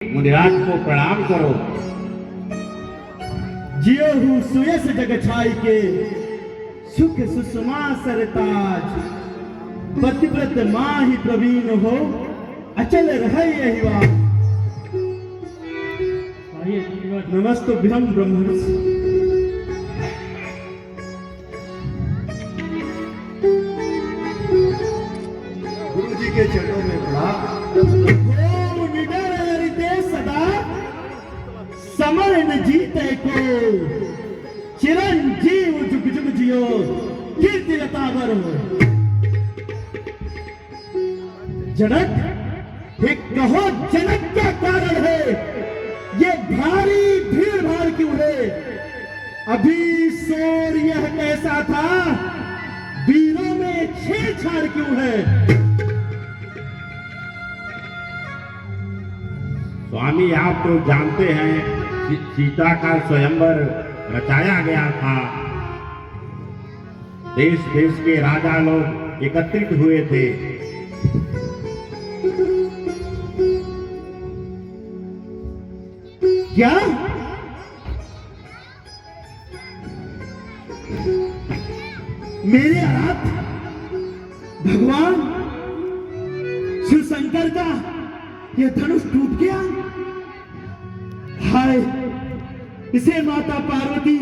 मुनिराज को प्रणाम करो। जियो हूँ सुयस जग छाई के, सुख सुषमा सरताज, पतिव्रत माहि प्रवीण हो, अचल रहे यही बात। नमस्तुभ्यं ब्रह्मर्षि। गुरु जी के चरणों में पड़ा। ओम निडर हरिते सदा समय न जीते को, चिरंजीव जुग जुग जियो, कीर्ति लतावर हो। जनक, हे कहो जनक क्या कारण है, ये भारी भीड़ भाड़ क्यों है? अभी शोर यह कैसा था, वीरों में छेड़छाड़ क्यों है? स्वामी आप तो जानते हैं सीता का स्वयंवर रचाया गया था। देश देश के राजा लोग एकत्रित हुए थे। क्या? मेरे हाथ भगवान शिव शंकर का यह धनुष टूट गया। हाय, इसे माता पार्वती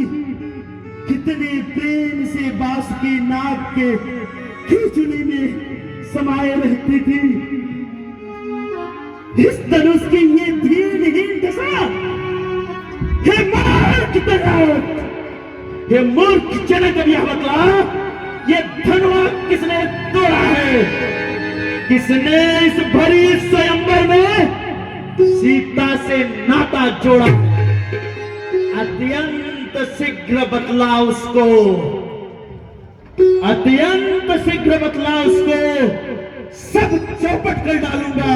कितने प्रेम से बांस की नाग के खींचने में समाये रहती थी। इस धनुष की ये दीनहीन दशा, हे मूर्ख जनक, हे मूर्ख जनक, अब यह बतला, ये धनुआ किसने तोड़ा है? किसने इस भरी स्वयंवर में सीता से नाता जोड़ा? अत्यंत शीघ्र बतला उसको, अत्यंत शीघ्र बतला उसको, सब चौपट कर डालूंगा।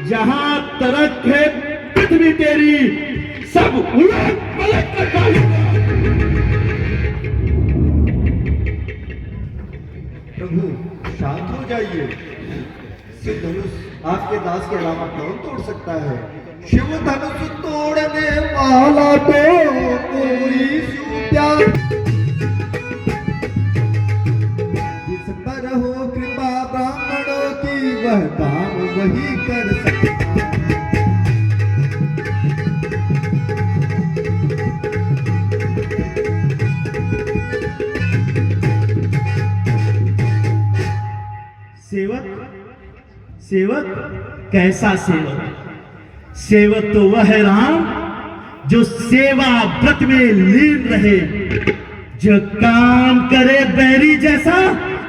जहां तरक है पृथ्वी तेरी, सब उलट पलट कर डालूंगा। प्रभु शांत हो जाइए। शिव धनुष आपके दास के अलावा कौन तोड़ सकता है? शिव धनुष तोड़ने वाला तो कोई प्यार, जिस पर हो कृपा ब्राह्मणों की, वह काम वही कर सकता। सेवक, सेवक कैसा सेवक? सेवक तो वह है राम जो सेवा व्रत में लीन रहे, जो काम करे बैरी जैसा,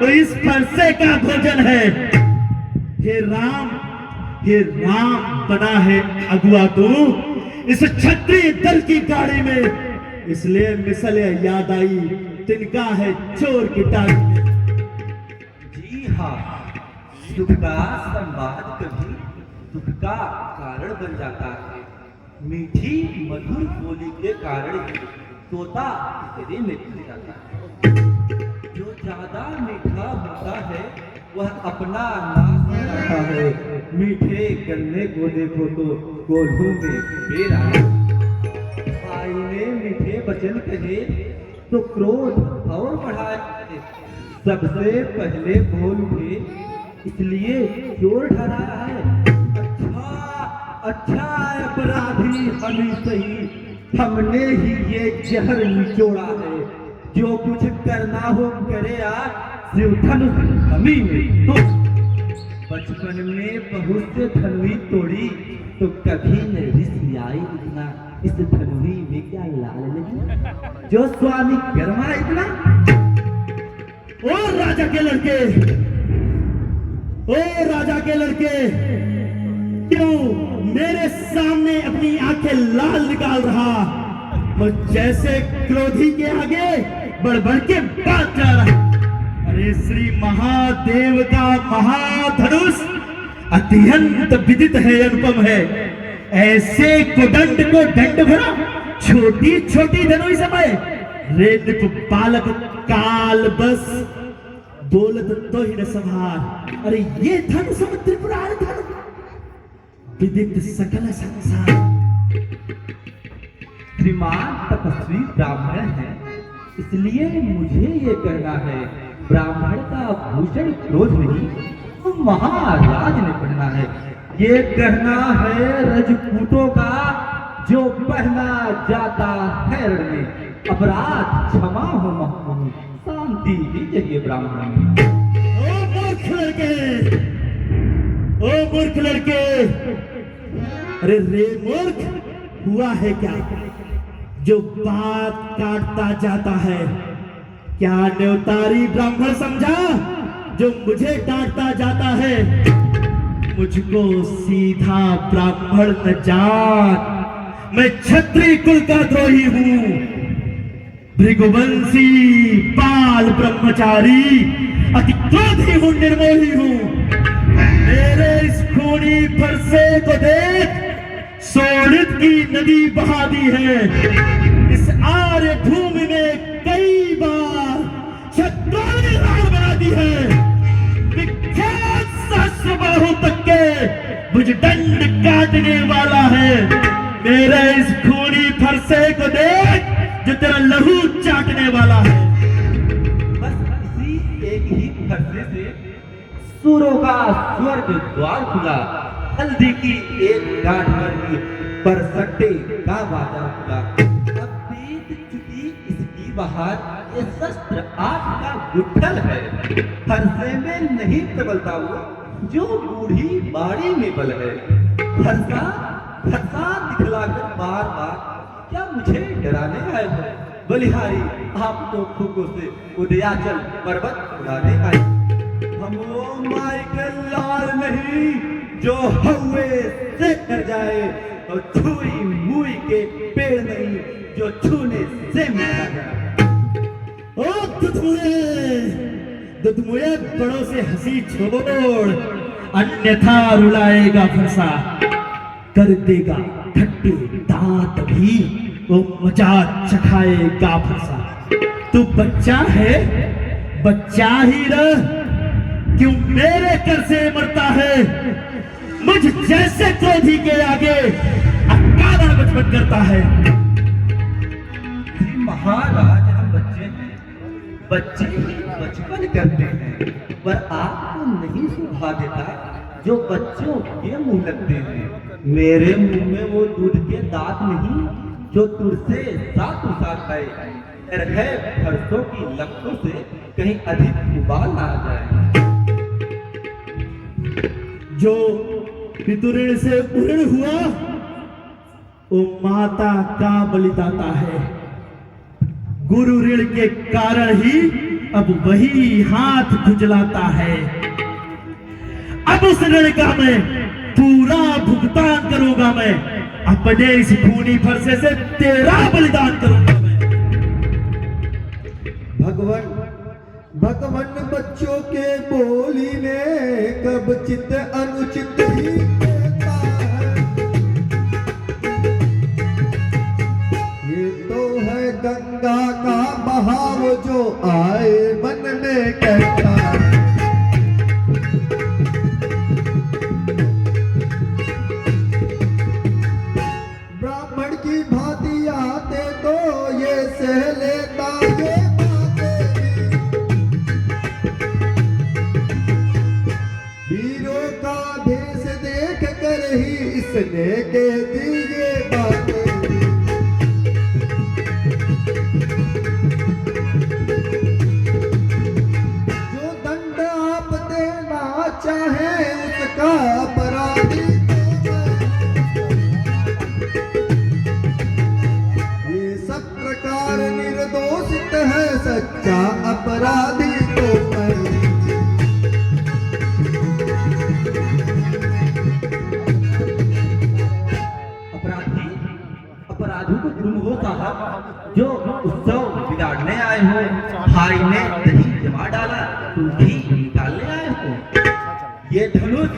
तो इस फरसे का भोजन है। हे राम, हे राम बना है अगुआ तू इस क्षत्रिय दल की गाड़ी में, इसलिए मिसले याद आई, तिनका है चोर की टांग। जी हाँ, सुख का संवाद कभी दुख का कारण बन जाता है। मीठी मधुर बोली के कारण तोता तेरे में खिल जाता है। जो ज्यादा मीठा होता है वह अपना नाश करता है। मीठे गन्ने को देखो तो कोल्हू में बेर आया। भाई ने मीठे वचन कहे तो क्रोध और बढ़ाए। सबसे पहले बोल उठे इसलिए चोर ठहराया है। अच्छा अपराधी हमें सही, हमने ही ये जहर निचोड़ा है। जो कुछ करना हो करे आज, शिव धनुष हमी में तो। बचपन में बहुत से धनुई तोड़ी तो कभी न रिश्ती आई इतना, इस धनुई में क्या लाल लगी जो स्वामी गरमा इतना। ओ राजा के लड़के, ओ राजा के लड़के, क्यों मेरे सामने अपनी आंखें लाल निकाल रहा? और जैसे क्रोधी के आगे बढ़ बढ़ के बात जा रहा। अरे श्री महादेव का महाधनुष अत्यंत विदित है, अनुपम है। ऐसे कुदंड को दंड भरा, छोटी छोटी धनुष समय रेत बालक काल बस बोलत तो ही न संभार। अरे ये धनुष त्रिपुरार धनुष, विदित सकल संसार। श्रीमान तपस्वी ब्राह्मण है, इसलिए मुझे ये कहना है, ब्राह्मण का भूषण क्रोध नहीं, तो महाराज ने पहना है। ये कहना है रजपूतों का, जो पहना जाता है रण में। अपराध क्षमा हो महमूद, शांति ही चाहिए ब्राह्मण में। ओ मूर्ख लड़के, ओ मूर्ख लड़के, अरे रे मूर्ख, हुआ है क्या जो बात काटता जाता है? क्या न्योतारी ब्राह्मण समझा जो मुझे डांटता जाता है? मुझको सीधा ब्राह्मण न जान, मैं क्षत्रिय कुल का द्रोही हूं, भृगुवंशी बाल ब्रह्मचारी, अति क्रोधी हूं, निर्मोही हूं। मेरे इस खूनी फरसे को देख, सोनित की नदी बहा दी है। इस आर्य भूमि में कई बार शत्रुओं ने राह बना दी है। विख्यात सहस्रबाहु तक के भुजदंड काटने वाला है। मेरे इस खूनी फरसे को देख, जो तेरा लहू चाटने वाला है। बस इसी एक ही फरसे से सूरों का स्वर्ग द्वार खुला, हल्दी की एक गांठ भर बरसट्टे का बाजार खुला। अब बीत चुकी इसकी बहार, ये शस्त्र आग का गुठल है। फरसे में नहीं प्रबलता वो, जो बूढ़ी बाड़ी में बल है। फरसा फरसा दिखलाकर बार बार क्या मुझे डराने आए हो? बलिहारी, आप तो फूकों से उदयाचल पर्वत उड़ाने आए। हम वो माई के लाल नहीं, जो हवे से कर जाए, और छुई मुई के पेड़ नहीं, जो छूने से मिटा जाए। ओ दुधमुए, बड़ों से हंसी छोड़, अन्यथा रुलाएगा फरसा, कर देगा ठट्टे दांत भी, वो मजा चखाएगा फरसा। तू बच्चा है, बच्चा ही रह, क्यों मेरे कर से मरता है? मुझ जैसे क्रोधी के आगे अकारण बचपन करता है। महाराज, हम बच्चे हैं, बच्चे ही बचपन करते हैं, पर आपको नहीं सुभा देता जो बच्चों के मुंह लगते हैं। मेरे मुंह में वो दूध के दांत नहीं, जो तुरसे सातों साथ खाए। डर है फरसों की लपटों से कहीं अधिक उबाल ना आ जाए। जो पितुऋण से उऋण हुआ, वो माता का बलिदाता है। गुरु ऋण के कारण ही अब वही हाथ खुजलाता है। अब उस ऋण का मैं पूरा भुगतान करूंगा। मैं अपने इस खूनी फरसे से तेरा बलिदान करूंगा। भगवान भगवान बच्चों के बोली ने कब चित अनुचित ही कहता है। ये तो है गंगा का बहाव जो आए मन में कहता है। ब्राह्मण की भांति आते तो ये सह लेता ये ही इसने के दिए बातें। जो दंड आप देना चाहे उसका अपराधी ये सब प्रकार निर्दोषित है, सच्चा अपराधी तो जो उत्सव बिगाड़ने आए हो, भाई ने दही जमा डाला, तुम भी निकालने आए हो। ये धनुष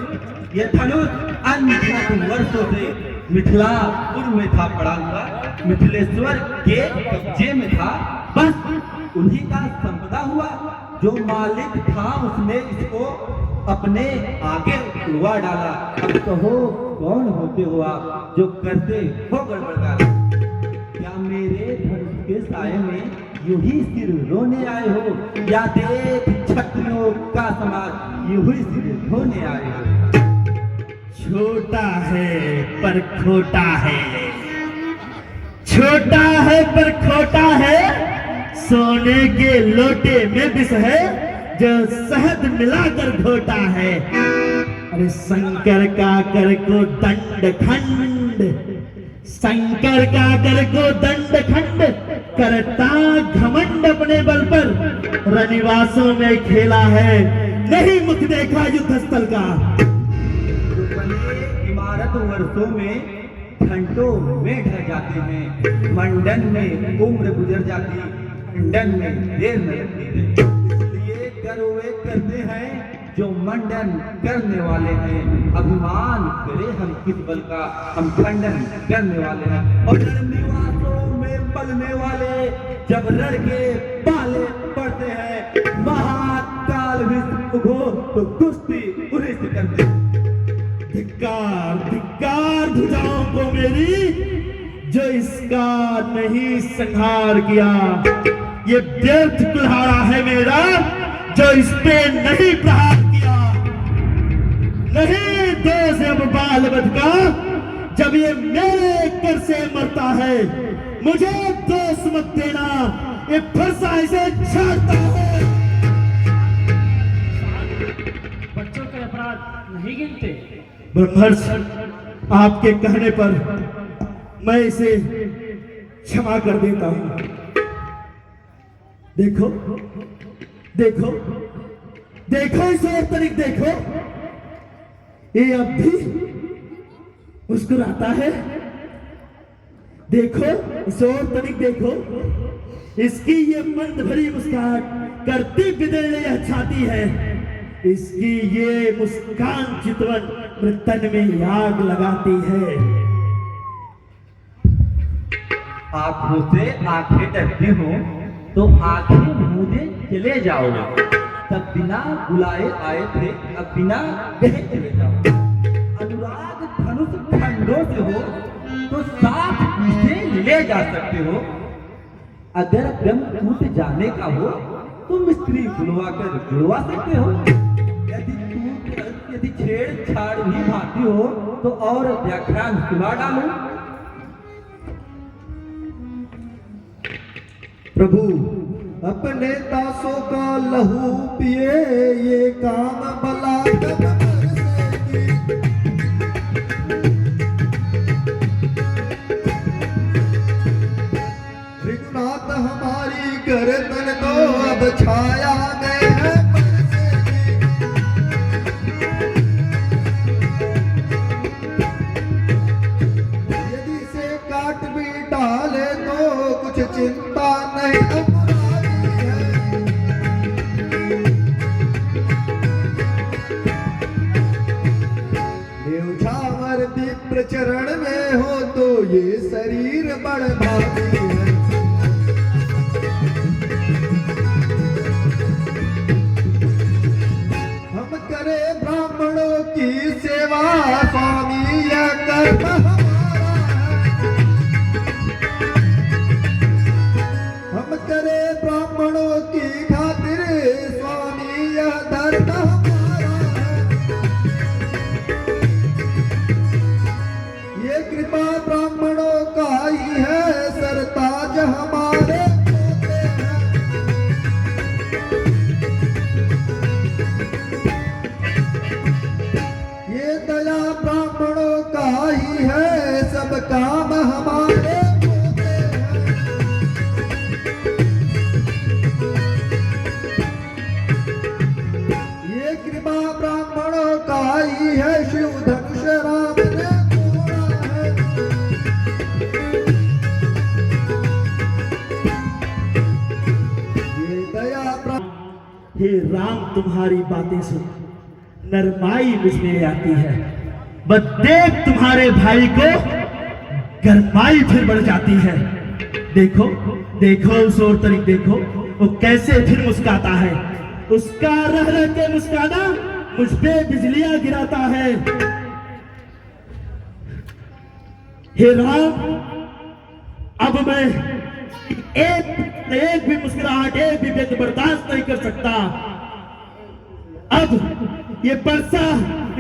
अनगिनत वर्षों से मिथिलापुर में था पड़ा हुआ, मिथिलेश्वर के कब्जे में था। बस उन्हीं का संपदा हुआ। जो मालिक था उसने इसको अपने आगे उड़वा डाला। अब कहो कौन होते हो आप जो करते हो गड़बड़गार? क्या मेरे धनुष के साए में यूं ही सिर रोने आए हो, या देख छत्रियों का समाज यूं ही सिर रोने आए हो? छोटा है पर खोटा है, छोटा है पर खोटा है, सोने के लोटे में विष है जो शहद मिलाकर घोटा है। अरे शंकर का कर को दंड खंड, शंकर का कर को दंड खंड, करता घमंड अपने बल पर, रनिवासों में खेला है नहीं मुख देखा युद्ध स्थल का। जो बने इमारत वर्षों में घंटों में ढह जाते हैं, मंडन में उम्र गुजर जाती, मंडन में देर न लगती है। इसलिए गर्व वे करते हैं जो मंडन करने वाले हैं, अभिमान करे हम किस बल का, हम खंडन करने वाले हैं। और निवासों में पलने वाले जब लड़ के पाले पड़ते हैं, महाकाल विष्णु हो तो कुश्ती उन्हीं से करते हैं। धिक्कार धिक्कार भुजाओं को मेरी, जो इसका नहीं संहार किया। ये व्यर्थ कुल्हाड़ा है मेरा जो इस पे नहीं प्रहार किया। नहीं दोष अब बाल बद का जब ये मेरे कर से मरता है, मुझे दोष मत देना, ये फरसा इसे छाड़ता है। बच्चों के अपराध नहीं गिनते। ब्रह्मर्ष, आपके कहने पर मैं इसे क्षमा कर देता हूं। देखो देखो देखो इस ओर तनिक देखो, ये अब भी मुस्कुराता है। देखो इस ओर तनिक देखो, इसकी ये मंद भरी मुस्कान करती बिदेड़े यह छाती है। इसकी ये मुस्कान चितवन तन में आग लगाती है। आंखों से आंखें डरती हो तो आंखें मूंदे चले जाओ, तब बिना बुलाए आए थे अब बिना कहे चले जाओ। अनुराग धनुष खंडों से हो तो साथ इसे ले जा सकते हो, अगर गम टूट जाने का हो तो मिस्त्री बुलवा कर जुड़वा सकते हो। यदि छेड़छाड़ भी भाती हो तो और व्याख्यान सुना डालो। प्रभु अपने दासों का लहू पिए, ये काम भला कब बरसेगी। विघ्नात हमारी गर्दन तो अब छाया में है बरसेगी। यदि से काट भी डाले तो कुछ चिंता नहीं अपराधी है। न्यौछावर विप्र चरण में हो तो ये शरीर बड़ भारी है। हम करे ब्राह्मणों की सेवा, स्वामी यह कर्म हमारा है। हम करे ब्राह्मणों की खातिर, स्वामी यह धर्म हमारा है। ये कृपा ब्राह्मणों का ही है, सरताज हमारे होते हैं। ये दया ब्राह्मणों का ही है, सब काम हमारे होते हैं। ये कृपा ब्राह्मणों का ही है, शिव धनुष राम ने तोड़ा है। ये दया हे राम, तुम्हारी बातें सुन नरमाई मुझमें आती है, बस देख तुम्हारे भाई को गरमाई फिर बढ़ जाती है। देखो देखो उस ओर तरीक देखो, वो कैसे फिर मुस्काता है। उसका रह रह के मुस्काना मुझ पे बिजलियां गिराता है। हे राम, अब मैं एक भी मुस्कुराहट, एक भी व्यक्त बर्दाश्त नहीं कर सकता। अब ये परसा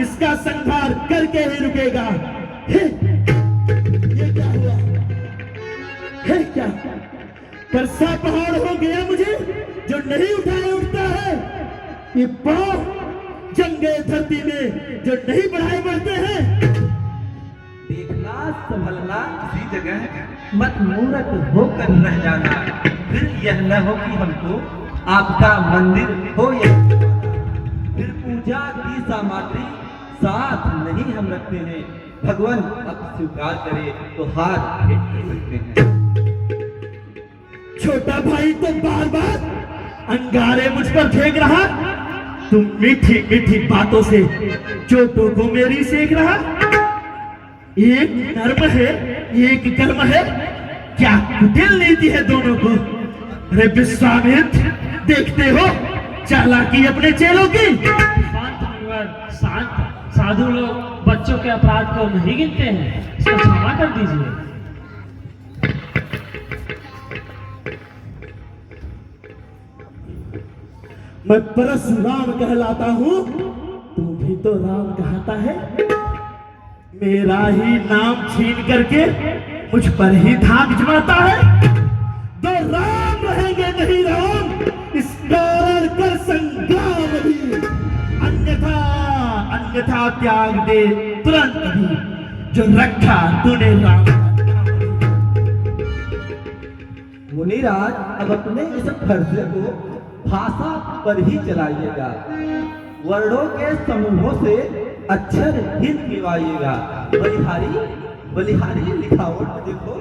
इसका संहार करके ही रुकेगा। हे, ये क्या हुआ? है क्या परसा पहाड़ हो गया मुझे, जो नहीं उठाए उठता है? ये पांव जंगे धरती में जो नहीं बढ़ाए बढ़ते हैं। देखना संभलना किसी जगह मत मूर्ख होकर रह जाना, फिर यह न हो कि हमको आपका मंदिर हो या फिर पूजा की सामग्री साथ नहीं हम रखते हैं। भगवान अब स्वीकार करे तो हाथ फेंक सकते हैं। छोटा भाई तो बार बार अंगारे मुझ पर फेंक रहा, तुम मीठी मीठी बातों से चोटों को मेरी सेक रहा। एक नर्म है, एक गर्म है, क्या कुटिल नीति है दोनों को? अरे विश्वामित्र, देखते हो चालाकी अपने चेलों की? शांत मुनिवर, शांत। साधु लोग बच्चों के अपराध को नहीं गिनते हैं, इसको क्षमा कर दीजिए। मैं परशुराम कहलाता हूँ, तू भी तो राम कहता है। मेरा ही नाम छीन करके मुझ पर ही धाक जमाता है। दो राम रहेंगे नहीं राम, इस कारण कर संग्राम भी, अन्यथा अन्यथा त्याग दे तुरंत भी, जो रखा तूने राम। मुनिराज, अब अपने इस फर्ज को भाषा पर ही चलाइएगा, वर्णों के समूहों से अक्षर हित गिवाइएगा। बलिहारी बलिहारी लिखावट देखो,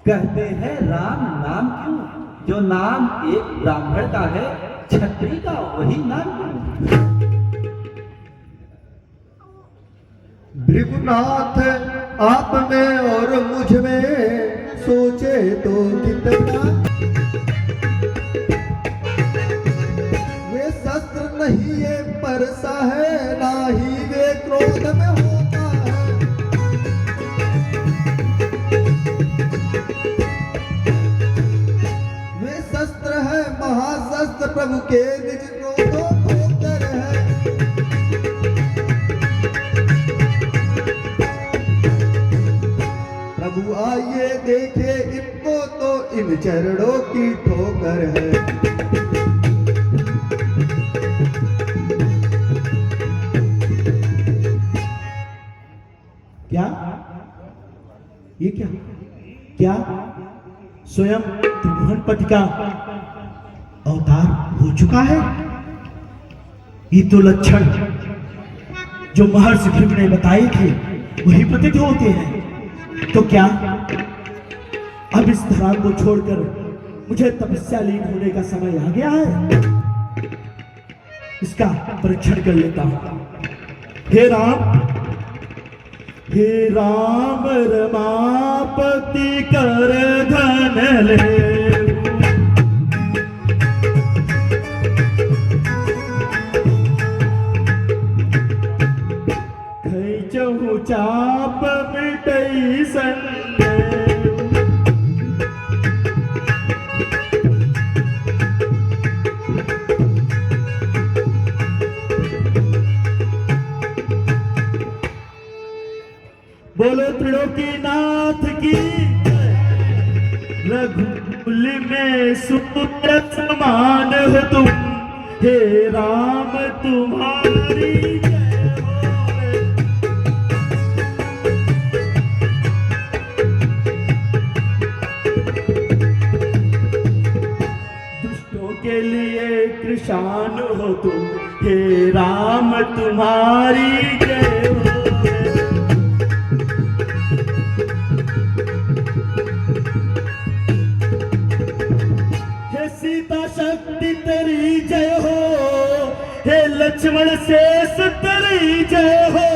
कहते हैं राम नाम क्यों, जो नाम एक ब्राह्मण का है, क्षत्रिय का वही नाम क्यों? भृगुनाथ, आप में और मुझ में सोचे तो कितना, वे शस्त्र नहीं ये परसा है, ना ही वे क्रोध में होता है। वे शस्त्र है महाशस्त्र, प्रभु के निज क्रोधों को कर है। प्रभु आइए देखे इनको, तो इन चरणों की ठोकर है। क्या ये क्या क्या स्वयं त्रिभुवनपति का अवतार हो चुका है? ये तो लक्षण जो महर्षि भृगु ने बताए थे वही प्रतीत होते हैं। तो क्या अब इस धरा को छोड़कर मुझे तपस्या लीन होने का समय आ गया है? इसका परीक्षण कर लेता हूं। हे राम, हे राम रमापति कर धन ले, खैचहु चाप मिटई संदेह। बोलो त्रिलोकीनाथ की, रघुकुल में सूर्य समान हो तुम, हे राम तुम्हारी जय हो। दुष्टों के लिए कृशान हो तुम, हे राम तुम्हारी जय हो। सीता शक्ति तेरी जय हो, हे लक्ष्मण शेष तेरी जय हो।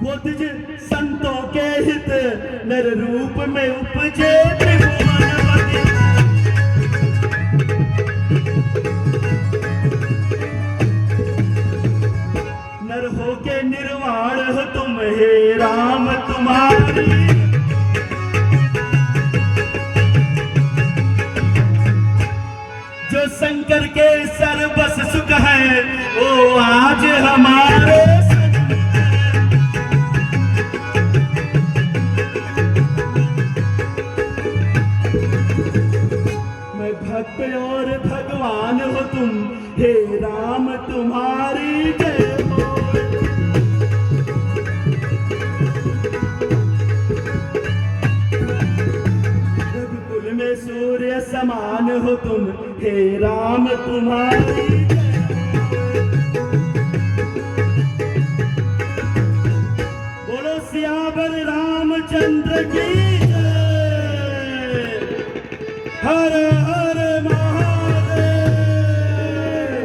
बुद्ध संतों के हित नर रूप में उपजे त्रिभुवनपति। राम तुम्हारी। जो शंकर के सर्वस सुख है वो आज हमारे मैं भक्त और भगवान हो तुम, हे राम तुम्हारी जय हो। रघुकुल में सूर्य समान हो तुम, हे राम तुम्हारी जय हो। बोलो सियावर रामचंद्र की